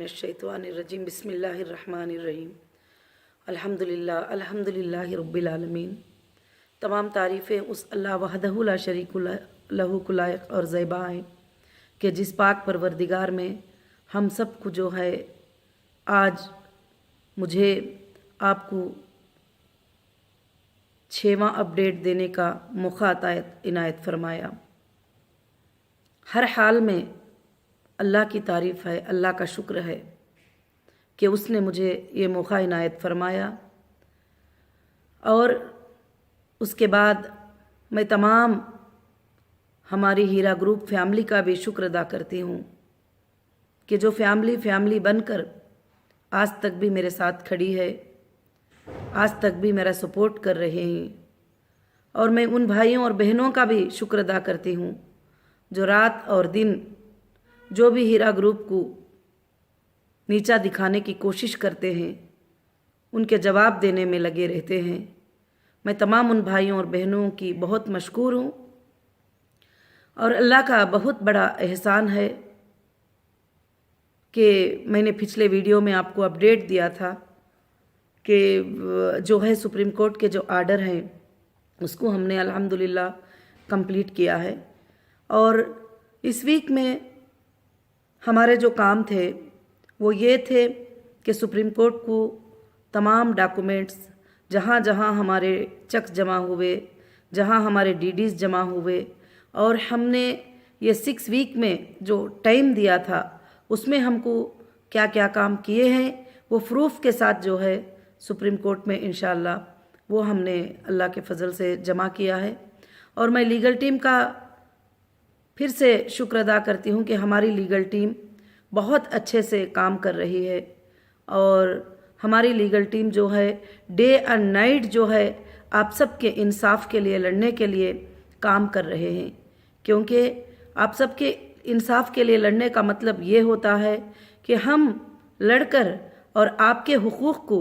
मिनश्शैतानिर्रजीम बिस्मिल्लाहिर्रहमानिर्रहीम अल्हम्दुलिल्लाह रब्बिल आलमीन। तमाम तारीफ़ें उस अल्लाह वहदहु ला शरीक लहू को लायक और ज़ैबा हैं कि जिस पाक परवरदिगार में हम सब को जो है आज मुझे आपको 6वां अपडेट देने का मौका इनायत फरमाया। हर हाल में अल्लाह की तारीफ़ है, अल्लाह का शुक्र है कि उसने मुझे ये मौका इनायत फरमाया। और उसके बाद मैं तमाम हमारी हीरा ग्रुप फैमिली का भी शुक्र अदा करती हूँ कि जो फैमिली बनकर आज तक भी मेरे साथ खड़ी है, आज तक भी मेरा सपोर्ट कर रहे हैं। और मैं उन भाइयों और बहनों का भी शुक्र अदा करती हूँ जो रात और दिन जो भी हीरा ग्रुप को नीचा दिखाने की कोशिश करते हैं, उनके जवाब देने में लगे रहते हैं। मैं तमाम उन भाइयों और बहनों की बहुत मशकूर हूँ और अल्लाह का बहुत बड़ा एहसान है कि मैंने पिछले वीडियो में आपको अपडेट दिया था कि जो है सुप्रीम कोर्ट के जो आर्डर हैं उसको हमने अल्हम्दुलिल्लाह कंप्लीट किया है। और इस वीक में हमारे जो काम थे वो ये थे कि सुप्रीम कोर्ट को तमाम डॉक्यूमेंट्स जहाँ जहाँ हमारे चेक जमा हुए, जहाँ हमारे डीडीज जमा हुए, और हमने ये 6 वीक में जो टाइम दिया था उसमें हमको क्या क्या काम किए हैं वो प्रूफ के साथ जो है सुप्रीम कोर्ट में इंशाअल्लाह वो हमने अल्लाह के फजल से जमा किया है। और मैं लीगल टीम का फिर से शुक्र अदा करती हूँ कि हमारी लीगल टीम बहुत अच्छे से काम कर रही है। और हमारी लीगल टीम जो है डे एंड नाइट जो है आप सबके इंसाफ के लिए लड़ने के लिए काम कर रहे हैं, क्योंकि आप सबके इंसाफ के लिए लड़ने का मतलब ये होता है कि हम लड़कर और आपके हुकूक़ को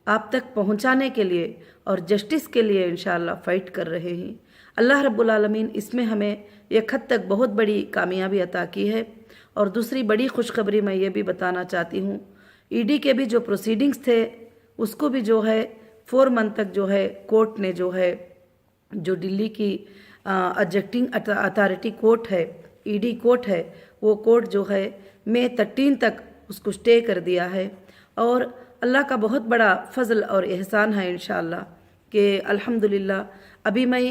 आप तक पहुंचाने के लिए और जस्टिस के लिए इंशाअल्लाह फ़ाइट कर रहे हैं। अल्लाह रब्बुल आलमीन इसमें हमें एक हद तक बहुत बड़ी कामयाबी अता की है। और दूसरी बड़ी खुशखबरी मैं ये भी बताना चाहती हूँ, ईडी के भी जो प्रोसीडिंग्स थे उसको भी जो है 4 मंथ तक जो है कोर्ट ने जो है जो दिल्ली की एग्जीक्यूटिंग अथॉरिटी कोर्ट है, ईडी कोर्ट है, वो कोर्ट जो है मई 13 तक उसको स्टे कर दिया है। और अल्लाह का बहुत बड़ा फजल और एहसान है इंशाअल्लाह कि अल्हम्दुलिल्लाह अभी मैं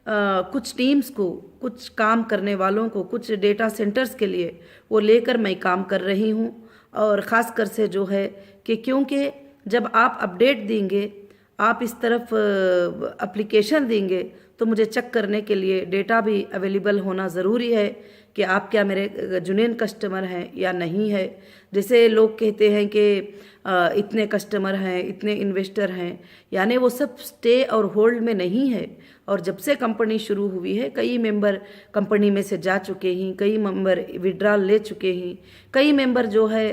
कुछ टीम्स को, कुछ काम करने वालों को, कुछ डेटा सेंटर्स के लिए वो लेकर मैं काम कर रही हूँ। और ख़ास कर से जो है कि क्योंकि जब आप अपडेट देंगे, आप इस तरफ एप्लीकेशन देंगे तो मुझे चेक करने के लिए डेटा भी अवेलेबल होना ज़रूरी है कि आप क्या मेरे जुनून कस्टमर हैं या नहीं है। जैसे लोग कहते हैं कि इतने कस्टमर हैं, इतने इन्वेस्टर हैं, यानी वो सब स्टे और होल्ड में नहीं है। और जब से कंपनी शुरू हुई है कई मेंबर कंपनी में से जा चुके हैं, कई मेंबर विड्रॉल ले चुके हैं, कई मेंबर जो है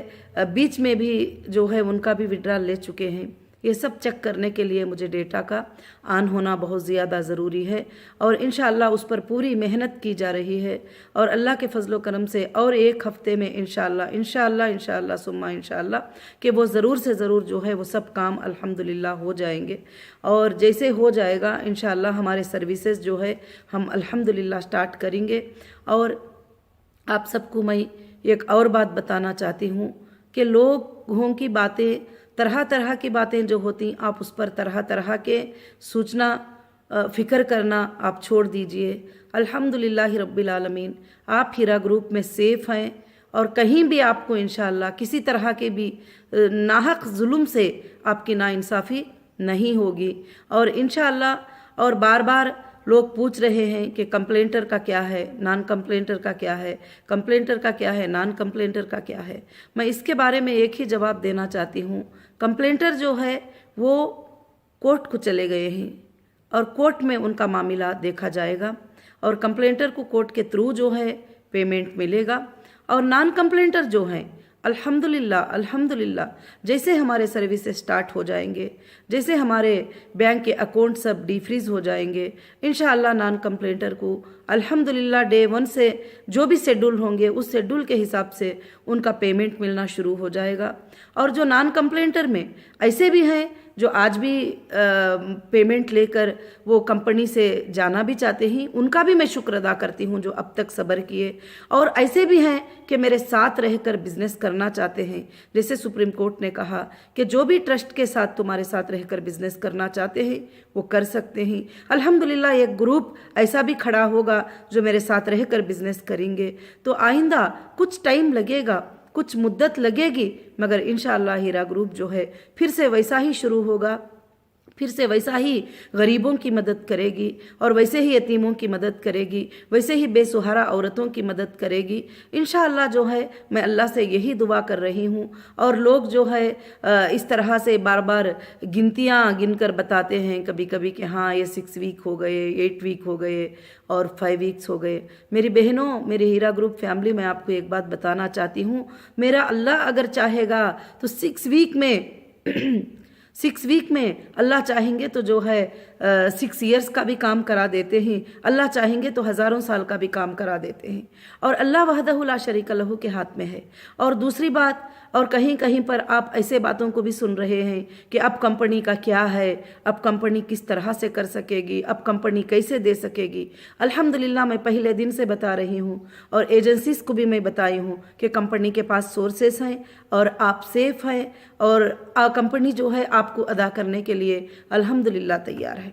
बीच में भी जो है उनका भी विड्रॉल ले चुके हैं। ये सब चेक करने के लिए मुझे डेटा का ऑन होना बहुत ज़्यादा ज़रूरी है और इंशाअल्लाह उस पर पूरी मेहनत की जा रही है। और अल्लाह के फजलो करम से और 1 हफ़्ते में इंशाअल्लाह सुम्मा इंशाअल्लाह कि वो ज़रूर से ज़रूर जो है वो सब काम अल्हम्दुलिल्लाह हो जाएंगे। और जैसे हो जाएगा इंशाअल्लाह हमारे सर्विसेज जो है हम अल्हम्दुलिल्लाह स्टार्ट करेंगे। और आप सबको मैं एक और बात बताना चाहती हूँ कि लोगों की बातें, तरह तरह की बातें जो होती, आप उस पर तरह तरह के सूचना फ़िक्र करना आप छोड़ दीजिए। अल्हम्दुलिल्लाह रब्बिल आलमीन आप हीरा ग्रुप में सेफ़ हैं और कहीं भी आपको इंशाअल्लाह किसी तरह के भी नाहक जुल्म से आपकी नाइंसाफ़ी नहीं होगी। और इंशाअल्लाह और बार बार लोग पूछ रहे हैं कि कंप्लेंटर का क्या है, नॉन कंप्लेंटर का क्या है, कंप्लेंटर का क्या है, नॉन कंप्लेंटर का क्या है। मैं इसके बारे में एक ही जवाब देना चाहती हूँ, कंप्लेंटर जो है वो कोर्ट को चले गए हैं और कोर्ट में उनका मामला देखा जाएगा और कंप्लेंटर को कोर्ट के थ्रू जो है पेमेंट मिलेगा। और नॉन कंप्लेंटर जो हैं अल्हम्दुलिल्लाह अल्हम्दुलिल्लाह, जैसे हमारे सर्विसेज स्टार्ट हो जाएंगे, जैसे हमारे बैंक के अकाउंट सब डीफ्रीज हो जाएंगे, इंशाअल्लाह नॉन कंप्लेंटर को अल्हम्दुलिल्लाह डे 1 से जो भी शेड्यूल होंगे उस शेड्यूल के हिसाब से उनका पेमेंट मिलना शुरू हो जाएगा। और जो नॉन कंप्लेंटर में ऐसे भी हैं जो आज भी पेमेंट लेकर वो कंपनी से जाना भी चाहते हैं, उनका भी मैं शुक्र अदा करती हूँ जो अब तक सब्र किए। और ऐसे भी हैं कि मेरे साथ रहकर बिजनेस करना चाहते हैं। जैसे सुप्रीम कोर्ट ने कहा कि जो भी ट्रस्ट के साथ तुम्हारे साथ रहकर बिजनेस करना चाहते हैं वो कर सकते हैं। अल्हम्दुलिल्लाह एक ग्रुप ऐसा भी खड़ा होगा जो मेरे साथ रहकर बिजनेस करेंगे। तो आइंदा कुछ टाइम लगेगा, कुछ मुद्दत लगेगी, मगर इंशाअल्लाह हीरा ग्रुप जो है फिर से वैसा ही शुरू होगा, फिर से वैसा ही गरीबों की मदद करेगी और वैसे ही यतीमों की मदद करेगी, वैसे ही बेसहारा औरतों की मदद करेगी। इंशाअल्लाह जो है मैं अल्लाह से यही दुआ कर रही हूँ। और लोग जो है इस तरह से बार बार गिनतियाँ गिनकर बताते हैं कभी कभी कि हाँ ये 6 वीक हो गए, 8 वीक हो गए और 5 वीक्स हो गए। मेरी बहनों, मेरे हीरा ग्रुप फैमिली, मैं आपको एक बात बताना चाहती हूँ, मेरा अल्लाह अगर चाहेगा तो 6 वीक में अल्लाह चाहेंगे तो जो है 6 इयर्स का भी काम करा देते हैं, अल्लाह चाहेंगे तो हज़ारों साल का भी काम करा देते हैं। और अल्लाह वहदहु ला शरीक लहू के हाथ में है। और दूसरी बात, और कहीं कहीं पर आप ऐसे बातों को भी सुन रहे हैं कि अब कंपनी का क्या है, अब कंपनी किस तरह से कर सकेगी, अब कंपनी कैसे दे सकेगी। अल्हम्दुलिल्लाह मैं पहले दिन से बता रही हूँ और एजेंसीज को भी मैं बताई हूँ कि कंपनी के पास सोर्सेस हैं और आप सेफ हैं और कंपनी जो है आपको अदा करने के लिए अल्हम्दुलिल्लाह तैयार है।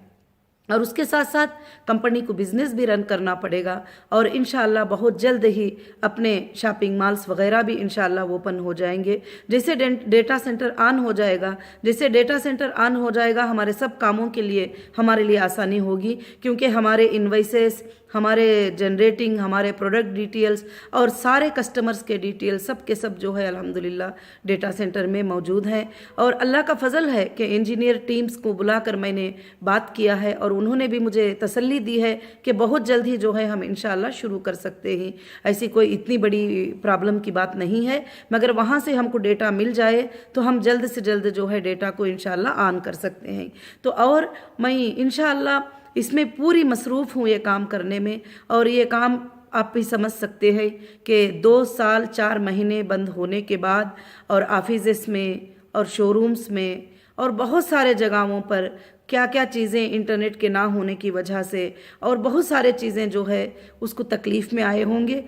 और उसके साथ साथ कंपनी को बिज़नेस भी रन करना पड़ेगा और इंशाअल्लाह बहुत जल्द ही अपने शॉपिंग मॉल्स वगैरह भी इंशाअल्लाह ओपन हो जाएंगे। जैसे डेटा सेंटर ऑन हो जाएगा, जैसे डेटा सेंटर ऑन हो जाएगा, हमारे सब कामों के लिए हमारे लिए आसानी होगी, क्योंकि हमारे इन्वाइसेस, हमारे जनरेटिंग, हमारे प्रोडक्ट डिटेल्स और सारे कस्टमर्स के डिटेल्स सब के सब जो है अल्हम्दुलिल्लाह डेटा सेंटर में मौजूद हैं। और अल्लाह का फजल है कि इंजीनियर टीम्स को बुलाकर मैंने बात किया है और उन्होंने भी मुझे तसल्ली दी है कि बहुत जल्द ही जो है हम इंशाअल्लाह शुरू कर सकते हैं। ऐसी कोई इतनी बड़ी प्रॉब्लम की बात नहीं है, मगर वहाँ से हमको डेटा मिल जाए तो हम जल्द से जल्द जो है डेटा को इंशाअल्लाह ऑन कर सकते हैं। तो और मैं इंशाअल्लाह इसमें पूरी मसरूफ़ हूँ ये काम करने में। और ये काम आप भी समझ सकते हैं कि 2 साल 4 महीने बंद होने के बाद और ऑफिसेस में और शोरूम्स में और बहुत सारे जगहों पर क्या क्या चीज़ें इंटरनेट के ना होने की वजह से और बहुत सारे चीज़ें जो है उसको तकलीफ़ में आए होंगे।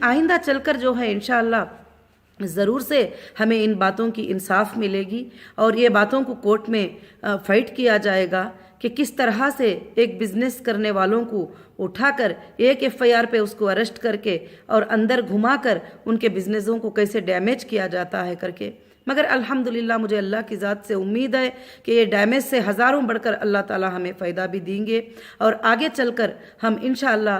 आइंदा चलकर जो है इंशाअल्लाह ज़रूर से हमें इन बातों की इंसाफ मिलेगी और ये बातों को कोर्ट में फाइट किया जाएगा कि किस तरह से एक बिज़नेस करने वालों को उठाकर एक FIR पे उसको अरेस्ट करके और अंदर घुमाकर उनके बिज़नेसों को कैसे डैमेज किया जाता है करके। मगर अल्हम्दुलिल्लाह मुझे अल्लाह की ज़ात से उम्मीद है कि ये डैमेज से हज़ारों बढ़कर अल्लाह ताला हमें फ़ायदा भी देंगे और आगे चलकर हम इंशाअल्लाह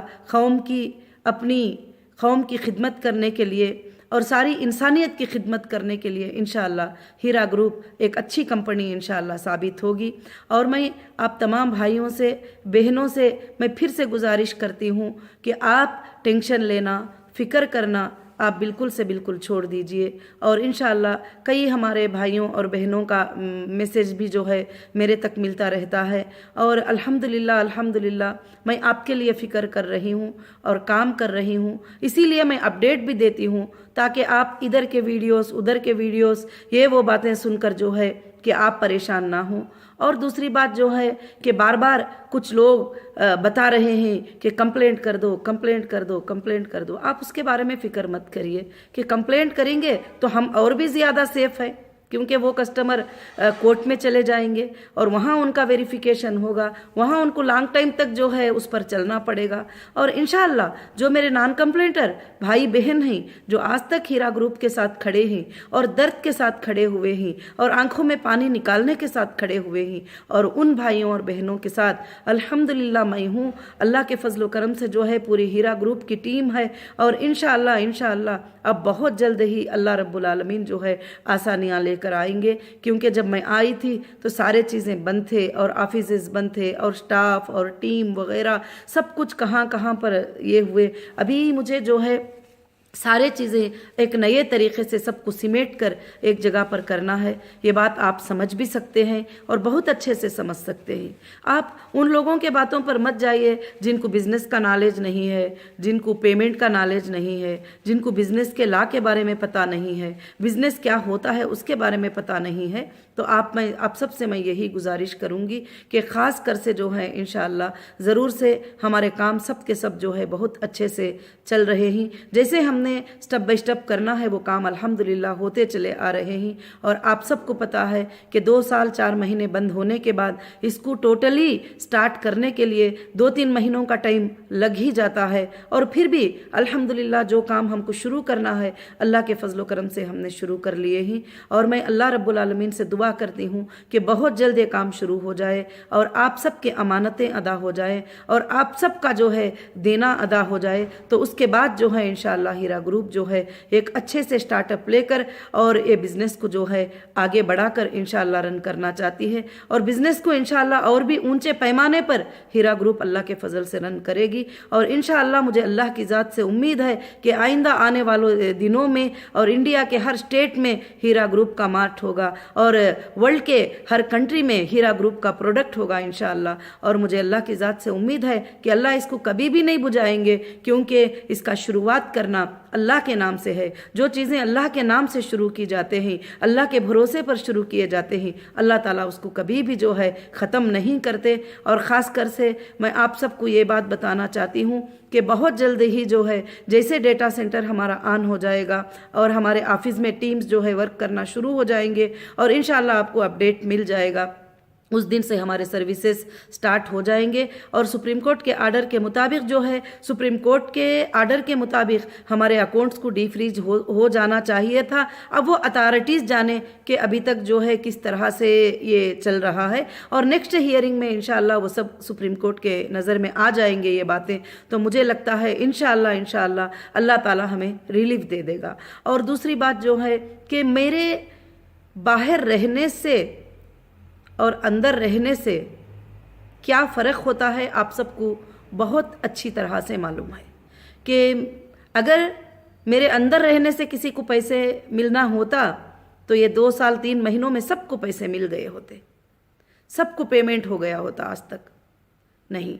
अपनी कौम की खिदमत करने के लिए और सारी इंसानियत की खिदमत करने के लिए इंशाअल्लाह हीरा ग्रुप एक अच्छी कंपनी इंशाअल्लाह साबित होगी। और मैं आप तमाम भाइयों से, बहनों से मैं फिर से गुजारिश करती हूँ कि आप टेंशन लेना, फ़िक्र करना आप बिल्कुल से बिल्कुल छोड़ दीजिए। और इंशाअल्लाह कई हमारे भाइयों और बहनों का मैसेज भी जो है मेरे तक मिलता रहता है और अल्हम्दुलिल्लाह मैं आपके लिए फ़िक्र कर रही हूँ और काम कर रही हूँ। इसीलिए मैं अपडेट भी देती हूँ ताकि आप इधर के वीडियोस, उधर के वीडियोस, ये वो बातें सुनकर जो है कि आप परेशान ना हो। और दूसरी बात जो है कि बार बार कुछ लोग बता रहे हैं कि कंप्लेंट कर दो, कंप्लेंट कर दो, कंप्लेंट कर दो। आप उसके बारे में फ़िक्र मत करिए कि कंप्लेंट करेंगे तो हम और भी ज़्यादा सेफ़ है, क्योंकि वो कस्टमर कोर्ट में चले जाएंगे और वहाँ उनका वेरिफिकेशन होगा, वहाँ उनको लॉन्ग टाइम तक जो है उस पर चलना पड़ेगा। और इंशाअल्लाह जो मेरे नॉन कंप्लेंटर भाई बहन हैं जो आज तक हीरा ग्रुप के साथ खड़े हैं और दर्द के साथ खड़े हुए हैं और आंखों में पानी निकालने के साथ खड़े हुए हैं, और उन भाइयों और बहनों के साथ अल्हम्दुलिल्लाह मैं हूँ। अल्लाह के फजल करम से जो है पूरी हीरा ग्रुप की टीम है और इंशाअल्लाह अब बहुत जल्द ही अल्लाह रब्बुल आलमीन जो है आसानियाँ लेकर आएंगे। क्योंकि जब मैं आई थी तो सारे चीज़ें बंद थे और ऑफिसेज बंद थे और स्टाफ और टीम वगैरह सब कुछ कहाँ पर ये हुए। अभी मुझे जो है सारे चीज़ें एक नए तरीके से सबको सिमेट कर एक जगह पर करना है। ये बात आप समझ भी सकते हैं और बहुत अच्छे से समझ सकते हैं। आप उन लोगों के बातों पर मत जाइए जिनको बिज़नेस का नॉलेज नहीं है, जिनको पेमेंट का नॉलेज नहीं है, जिनको बिज़नेस के लॉ के बारे में पता नहीं है, बिज़नेस क्या होता है उसके बारे में पता नहीं है। तो आप सबसे मैं यही गुजारिश करूँगी कि ख़ास कर से जो है इंशाअल्लाह ज़रूर से हमारे काम सब के सब जो है बहुत अच्छे से चल रहे हैं। जैसे हमने स्टेप बाय स्टेप करना है वो काम अल्हम्दुलिल्लाह होते चले आ रहे हैं। और आप सबको पता है कि 2 साल 4 महीने बंद होने के बाद इसको टोटली स्टार्ट करने के लिए 2-3 महीनों का टाइम लग ही जाता है। और फिर भी अल्हम्दुलिल्लाह जो काम हमको शुरू करना है अल्लाह के फजलो करम से हमने शुरू कर लिए ही। और मैं अल्लाह रब्बुल आलमीन से दुआ करती हूँ कि बहुत जल्द ये काम शुरू हो जाए और आप सबके अमानतें अदा हो जाए और आप सबका जो है देना अदा हो जाए। तो उसके बाद जो है इंशाअल्लाह हीरा ग्रुप जो है एक अच्छे से स्टार्टअप लेकर और ये बिज़नेस को जो है आगे बढ़ाकर इंशाअल्लाह रन करना चाहती है। और बिज़नेस को इंशाअल्लाह और भी ऊंचे पैमाने पर हीरा ग्रुप अल्लाह के फजल से रन करेगी। और इंशाअल्लाह मुझे अल्लाह की ज़ात से उम्मीद है कि आइंदा आने वाले दिनों में और इंडिया के हर स्टेट में हीरा ग्रुप का मार्ट होगा और वर्ल्ड के हर कंट्री में हीरा ग्रुप का प्रोडक्ट होगा इंशाअल्लाह। और मुझे अल्लाह की ज़ात से उम्मीद है कि अल्लाह इसको कभी भी नहीं बुझाएंगे, क्योंकि इसका शुरुआत करना अल्लाह के नाम से है। जो चीज़ें अल्लाह के नाम से शुरू की जाते हैं, अल्लाह के भरोसे पर शुरू किए जाते हैं, अल्लाह ताला उसको कभी भी जो है ख़त्म नहीं करते। और ख़ास कर से मैं आप सबको ये बात बताना चाहती हूँ कि बहुत जल्द ही जो है जैसे डेटा सेंटर हमारा ऑन हो जाएगा और हमारे ऑफिस में टीम्स जो है वर्क करना शुरू हो जाएंगे और इंशाअल्लाह आपको अपडेट मिल जाएगा, उस दिन से हमारे सर्विसेज स्टार्ट हो जाएंगे। और सुप्रीम कोर्ट के आर्डर के मुताबिक जो है सुप्रीम कोर्ट के आर्डर के मुताबिक हमारे अकाउंट्स को डीफ्रीज हो जाना चाहिए था। अब वो अथॉरिटीज़ जाने कि अभी तक जो है किस तरह से ये चल रहा है और नेक्स्ट हियरिंग में इंशाअल्लाह वो सब सुप्रीम कोर्ट के नज़र में आ जाएंगे ये बातें। तो मुझे लगता है इंशाअल्लाह अल्लाह ताला हमें रिलीफ दे देगा। और दूसरी बात जो है कि मेरे बाहर रहने से और अंदर रहने से क्या फ़र्क होता है आप सबको बहुत अच्छी तरह से मालूम है कि अगर मेरे अंदर रहने से किसी को पैसे मिलना होता तो ये 2 साल 3 महीनों में सबको पैसे मिल गए होते, सबको पेमेंट हो गया होता। आज तक नहीं।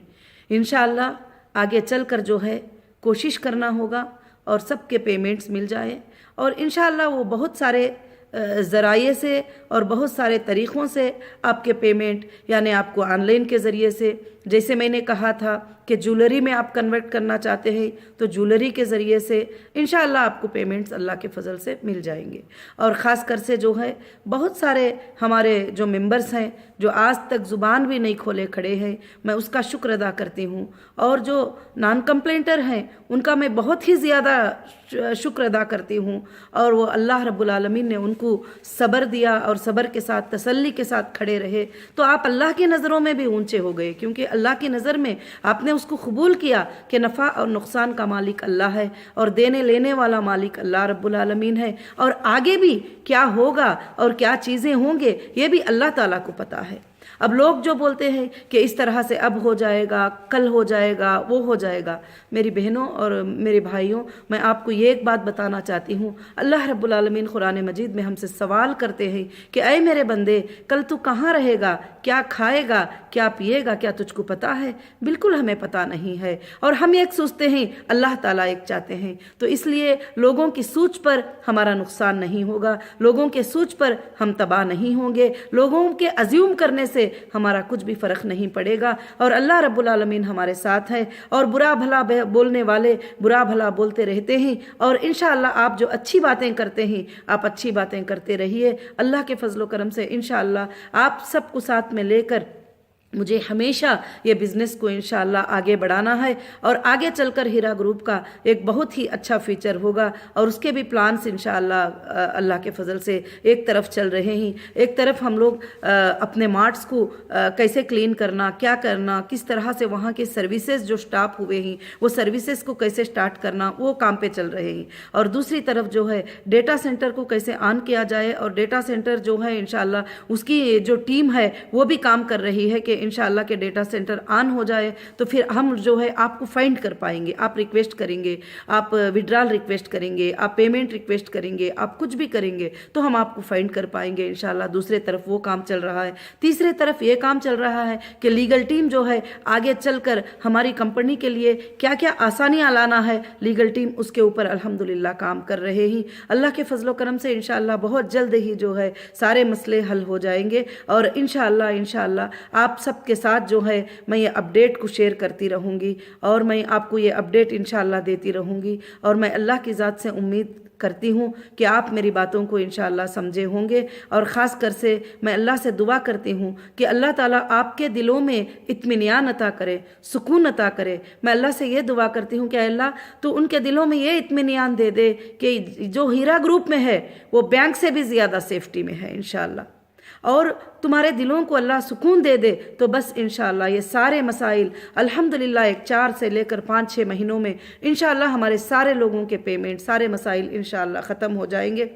इंशाअल्लाह आगे चलकर जो है कोशिश करना होगा और सबके पेमेंट्स मिल जाए। और इंशाअल्लाह वो बहुत सारे ज़राए से और बहुत सारे तरीक़ों से आपके पेमेंट यानी आपको ऑनलाइन के ज़रिए से, जैसे मैंने कहा था कि ज्वेलरी में आप कन्वर्ट करना चाहते हैं तो ज्वेलरी के ज़रिए से इंशाअल्लाह आपको पेमेंट्स अल्लाह के फजल से मिल जाएंगे। और ख़ास कर से जो है बहुत सारे हमारे जो मेंबर्स हैं जो आज तक ज़ुबान भी नहीं खोले खड़े हैं, मैं उसका शुक्र अदा करती हूँ। और जो नॉन कंप्लेंटर हैं उनका मैं बहुत ही ज़्यादा शुक्र अदा करती हूँ। और वो अल्लाह रब्बुल आलमीन ने उनको सब्र दिया और सब्र के साथ तसल्ली के साथ खड़े रहे तो आप अल्लाह की नज़रों में भी ऊंचे हो गए, क्योंकि अल्लाह की नज़र में आपने उसको कबूल किया कि नफ़ा और नुकसान का मालिक अल्लाह है और देने लेने वाला मालिक अल्लाह रब्बुल आलमीन है। और आगे भी क्या होगा और क्या चीज़ें होंगे ये भी अल्लाह ताला को पता है। अब लोग जो बोलते हैं कि इस तरह से अब हो जाएगा, कल हो जाएगा, वो हो जाएगा, मेरी बहनों और मेरे भाइयों मैं आपको ये एक बात बताना चाहती हूँ। अल्लाह रब्बुल आलमीन कुरान मजीद में हमसे सवाल करते हैं कि ऐ मेरे बंदे कल तू कहाँ रहेगा, क्या खाएगा, क्या पिएगा, क्या तुझको पता है? बिल्कुल हमें पता नहीं है। और हम एक सोचते हैं, अल्लाह ताला एक चाहते हैं। तो इसलिए लोगों की सोच पर हमारा नुकसान नहीं होगा, लोगों के सोच पर हम तबाह नहीं होंगे, लोगों के अज्यूम करने से हमारा कुछ भी फ़र्क नहीं पड़ेगा। और अल्लाह रब्बुल आलमीन हमारे साथ है। और बुरा भला बोलने वाले बुरा भला बोलते रहते हैं। और इंशाअल्लाह आप जो अच्छी बातें करते हैं आप अच्छी बातें करते रहिए। अल्लाह के फजलो करम से इंशाअल्लाह आप सबको साथ में लेकर मुझे हमेशा ये बिज़नेस को इंशाअल्लाह आगे बढ़ाना है। और आगे चलकर हीरा ग्रुप का एक बहुत ही अच्छा फीचर होगा और उसके भी प्लान्स इंशाअल्लाह अल्लाह के फजल से एक तरफ चल रहे हैं, एक तरफ हम लोग अपने मार्ट्स को कैसे क्लीन करना, क्या करना, किस तरह से वहाँ के सर्विसेज जो स्टाफ हुए हैं वो सर्विसेज को कैसे स्टार्ट करना, वो काम पे चल रहे हैं। और दूसरी तरफ जो है डेटा सेंटर को कैसे ऑन किया जाए और डेटा सेंटर जो है इंशाअल्लाह उसकी जो टीम है वो भी काम कर रही है कि इंशाअल्लाह के डेटा सेंटर ऑन हो जाए तो फिर हम जो है आपको फाइंड कर पाएंगे। आप रिक्वेस्ट करेंगे, आप विड्रॉल रिक्वेस्ट करेंगे, आप पेमेंट रिक्वेस्ट करेंगे, आप कुछ भी करेंगे तो हम आपको फाइंड कर पाएंगे इंशाअल्लाह। दूसरे तरफ वो काम चल रहा है। तीसरे तरफ ये काम चल रहा है कि लीगल टीम जो है आगे चलकर हमारी कंपनी के लिए क्या क्या आसानियाँ लाना है, लीगल टीम उसके ऊपर अल्हम्दुलिल्लाह काम कर रहे हैं। अल्लाह के फजलो करम से इंशाअल्लाह बहुत जल्द ही जो है सारे मसले हल हो जाएंगे और इंशाअल्लाह आप सबके साथ जो है मैं ये अपडेट को शेयर करती रहूँगी और मैं आपको ये अपडेट इंशाअल्लाह देती रहूँगी। और मैं अल्लाह की ज़ात से उम्मीद करती हूँ कि आप मेरी बातों को इंशाअल्लाह समझे होंगे। और ख़ास कर से मैं अल्लाह से दुआ करती हूँ कि अल्लाह ताला आपके दिलों में इत्मीनान अता करे, सुकून अता करे। मैं अल्लाह से ये दुआ करती हूँ कि अल्लाह तो उनके दिलों में ये इत्मीनान दे दे कि जो हीरा ग्रुप में है वो बैंक से भी ज़्यादा सेफ्टी में है इंशाअल्लाह, और तुम्हारे दिलों को अल्लाह सुकून दे दे। तो बस इंशाअल्लाह ये सारे मसाइल अल्हम्दुलिल्लाह एक 4 से लेकर 5-6 महीनों में इंशाअल्लाह हमारे सारे लोगों के पेमेंट, सारे मसाइल इंशाअल्लाह ख़त्म हो जाएंगे।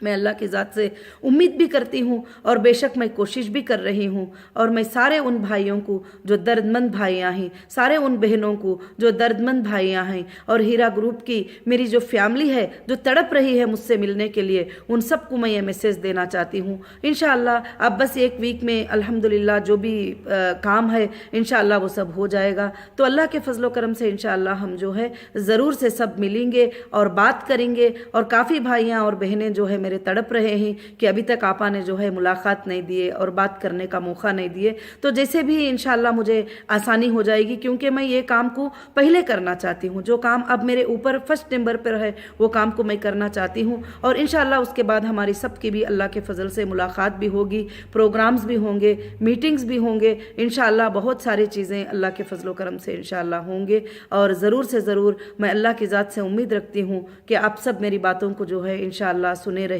मैं अल्लाह की ज़ात से उम्मीद भी करती हूँ और बेशक मैं कोशिश भी कर रही हूँ। और मैं सारे उन भाइयों को जो दर्दमंद भाइयाँ हैं, सारे उन बहनों को जो दर्दमंद भाइयाँ हैं और हीरा ग्रुप की मेरी जो फैमिली है जो तड़प रही है मुझसे मिलने के लिए, उन सबको मैं ये मैसेज देना चाहती हूँ। इंशाअल्लाह अब बस एक वीक में अल्हम्दुलिल्लाह जो भी काम है इंशाअल्लाह वो सब हो जाएगा। तो अल्लाह के फजलो करम से इंशाअल्लाह हम जो है ज़रूर से सब मिलेंगे और बात करेंगे। और काफ़ी भाइयाँ और बहनें जो है मेरे तड़प रहे हैं कि अभी तक आपा ने जो है मुलाकात नहीं दिए और बात करने का मौका नहीं दिए। तो जैसे भी इंशाअल्लाह मुझे आसानी हो जाएगी, क्योंकि मैं ये काम को पहले करना चाहती हूँ। जो काम अब मेरे ऊपर फर्स्ट नंबर पर है वो काम को मैं करना चाहती हूँ। और इंशाअल्लाह उसके बाद हमारी सबकी भी अल्लाह के फजल से मुलाकात भी होगी, प्रोग्राम्स भी होंगे, मीटिंग्स भी होंगे इंशाअल्लाह। बहुत सारी चीज़ें अल्लाह के फजलो करम से इंशाअल्लाह होंगे। और ज़रूर से ज़रूर मैं अल्लाह की ज़ात से उम्मीद रखती हूँ कि आप सब मेरी बातों को जो है इंशाअल्लाह सुने रहेंगे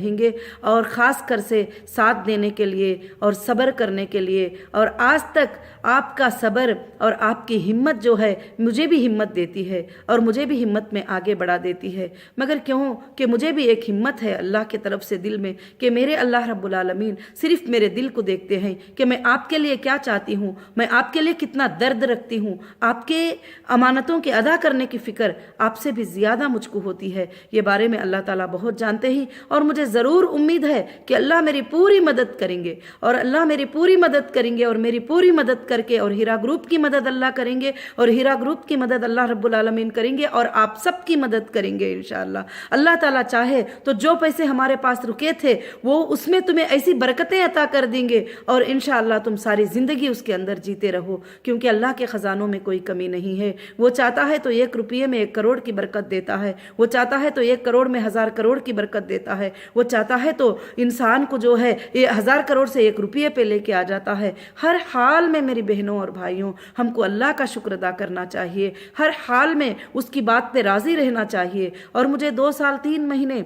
और ख़ास कर से साथ देने के लिए और सब्र करने के लिए। और आज तक आपका सब्र और आपकी हिम्मत जो है मुझे भी हिम्मत देती है और मुझे भी हिम्मत में आगे बढ़ा देती है। मगर क्यों कि मुझे भी एक हिम्मत है अल्लाह की तरफ से दिल में कि मेरे अल्लाह रब्बुल आलमीन सिर्फ मेरे दिल को देखते हैं कि मैं आपके लिए क्या चाहती हूँ, मैं आपके लिए कितना दर्द रखती हूँ। आपके अमानतों के अदा करने की फ़िक्र आपसे भी ज़्यादा मुझको होती है। ये बारे में अल्लाह ताला बहुत जानते हैं और मुझे ज़रूर उम्मीद है कि अल्लाह मेरी पूरी मदद करेंगे और अल्लाह मेरी पूरी मदद करेंगे और मेरी पूरी मदद करके और हीरा ग्रुप की मदद अल्लाह करेंगे और हीरा ग्रुप की मदद अल्लाह रब्बुल आलमीन करेंगे और आप सबकी मदद करेंगे इंशाअल्लाह। अल्लाह ताला चाहे तो जो पैसे हमारे पास रुके थे वो उसमें तुम्हें ऐसी बरकतें अता कर देंगे और इंशाअल्लाह तुम सारी ज़िंदगी उसके अंदर जीते रहो, क्योंकि अल्लाह के ख़जानों में कोई कमी नहीं है। वो चाहता है तो 1 रुपये में 1 करोड़ की बरकत देता है, वो चाहता है तो 1 करोड़ में 1000 करोड़ की बरकत देता है, वो चाहता है तो इंसान को जो है ये 1000 करोड़ से 1 रुपये पे लेके आ जाता है। हर हाल में मेरी बहनों और भाइयों हमको अल्लाह का शुक्र अदा करना चाहिए, हर हाल में उसकी बात पे राज़ी रहना चाहिए। और मुझे 2 साल 3 महीने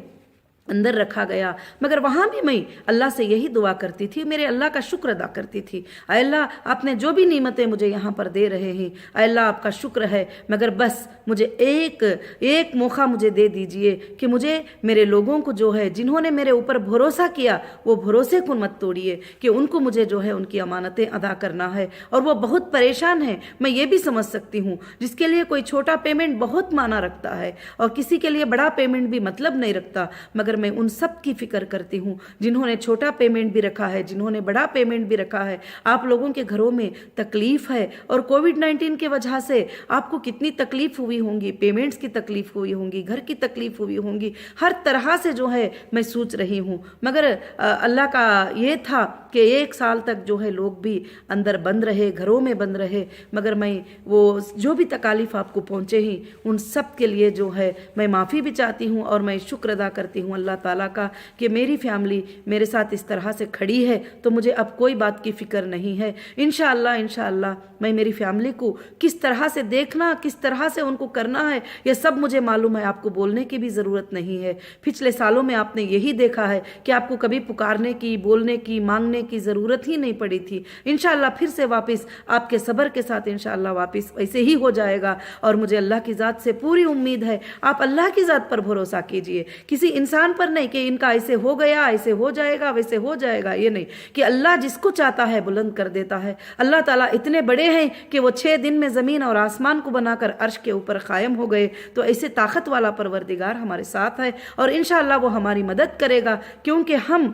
अंदर रखा गया, मगर वहाँ भी मैं अल्लाह से यही दुआ करती थी, मेरे अल्लाह का शुक्र अदा करती थी। अल्लाह आपने जो भी नेमतें मुझे यहाँ पर दे रहे हैं अल्लाह आपका शुक्र है, मगर बस मुझे एक मौका मुझे दे दीजिए कि मुझे मेरे लोगों को जो है जिन्होंने मेरे ऊपर भरोसा किया वो भरोसे को मत तोड़िए कि उनको मुझे जो है उनकी अमानतें अदा करना है। और वो बहुत परेशान है, मैं ये भी समझ सकती हूँ। जिसके लिए कोई छोटा पेमेंट बहुत माना रखता है और किसी के लिए बड़ा पेमेंट भी मतलब नहीं रखता, मगर मैं उन सब की फिक्र करती हूँ जिन्होंने छोटा पेमेंट भी रखा है, जिन्होंने बड़ा पेमेंट भी रखा है। आप लोगों के घरों में तकलीफ है और कोविड-19 की वजह से आपको कितनी तकलीफ हुई होंगी, पेमेंट्स की तकलीफ हुई होंगी, घर की तकलीफ हुई होंगी, हर तरह से जो है मैं सोच रही हूँ। मगर अल्लाह का ये था कि 1 साल तक जो है लोग भी अंदर बंद रहे, घरों में बंद रहे, मगर मैं वो जो भी तकालीफ आपको पहुँचे ही उन सब के लिए जो है मैं माफ़ी भी चाहती हूँ और मैं शुक्र अदा करती हूँ अल्लाह ताला का कि मेरी फैमिली मेरे साथ इस तरह से खड़ी है तो मुझे अब कोई बात की फ़िक्र नहीं है। इंशाअल्लाह मैं मेरी फैमिली को किस तरह से देखना, किस तरह से उनको करना है, यह सब मुझे मालूम है, आपको बोलने की भी ज़रूरत नहीं है। पिछले सालों में आपने यही देखा है कि आपको कभी पुकारने की, बोलने की, मांगने की ज़रूरत ही नहीं पड़ी थी। इंशाअल्लाह फिर से वापस आपके सब्र के साथ इंशाअल्लाह वापस ऐसे ही हो जाएगा। और मुझे अल्लाह की ज़ात से पूरी उम्मीद है, आप अल्लाह की ज़ात पर भरोसा कीजिए, किसी इंसान پر نہیں کہ ان کا ایسے ہو گیا، ایسے ہو جائے گا، ویسے ہو جائے گا، یہ نہیں، کہ اللہ جس کو چاہتا ہے بلند کر دیتا ہے۔ اللہ تعالیٰ اتنے بڑے ہیں کہ وہ 6 دن میں زمین اور آسمان کو بنا کر عرش کے اوپر قائم ہو گئے، تو ایسے طاقت والا پروردگار ہمارے ساتھ ہے، اور انشاءاللہ وہ ہماری مدد کرے گا، کیونکہ ہم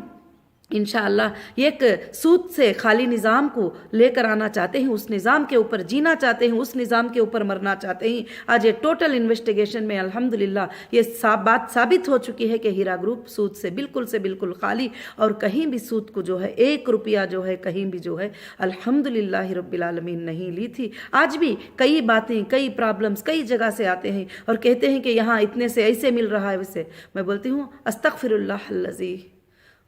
انشاءاللہ ایک سود سے خالی نظام کو لے کر آنا چاہتے ہیں، اس نظام کے اوپر جینا چاہتے ہیں، اس نظام کے اوپر مرنا چاہتے ہیں۔ آج یہ ٹوٹل انویسٹیگیشن میں الحمدللہ یہ بات ثابت ہو چکی ہے کہ ہیرا گروپ سود سے بالکل خالی، اور کہیں بھی سود کو جو ہے 1 روپیہ جو ہے کہیں بھی جو ہے الحمدللہ رب العالمین نہیں لی تھی۔ آج بھی کئی باتیں، کئی پرابلمز کئی جگہ سے آتے ہیں اور کہتے ہیں کہ یہاں اتنے سے ایسے مل رہا ہے ویسے، میں بولتی ہوں استغفر اللہ الذی،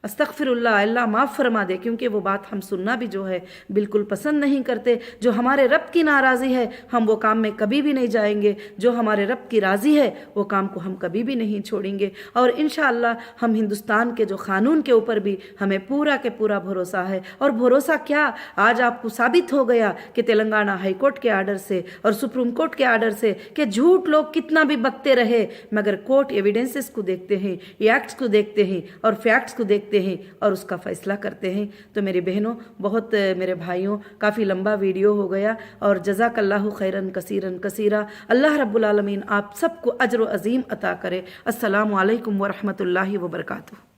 استغفر اللہ، اللہ معاف فرما دے، کیونکہ وہ بات ہم سننا بھی جو ہے بالکل پسند نہیں کرتے۔ جو ہمارے رب کی ناراضی ہے ہم وہ کام میں کبھی بھی نہیں جائیں گے، جو ہمارے رب کی راضی ہے وہ کام کو ہم کبھی بھی نہیں چھوڑیں گے، اور انشاءاللہ ہم ہندوستان کے جو قانون کے اوپر بھی ہمیں پورا کے پورا بھروسہ ہے۔ اور بھروسہ کیا، آج آپ کو ثابت ہو گیا کہ تلنگانہ ہائی کورٹ کے آرڈر سے اور سپریم کورٹ کے آرڈر سے کہ جھوٹ لوگ کتنا بھی بکتے رہے مگر کورٹ ایویڈنسز کو دیکھتے ہیں، ایکٹس کو دیکھتے ہیں اور فیکٹس کو دیکھتے ہیں اور اس کا فیصلہ کرتے ہیں۔ تو میری بہنوں، بہت میرے بھائیوں، کافی لمبا ویڈیو ہو گیا، اور جزاک اللہ خیرن کثیرن کثیرا۔ اللہ رب العالمین آپ سب کو اجر و عظیم عطا کرے۔ السلام علیکم ورحمۃ اللہ وبرکاتہ۔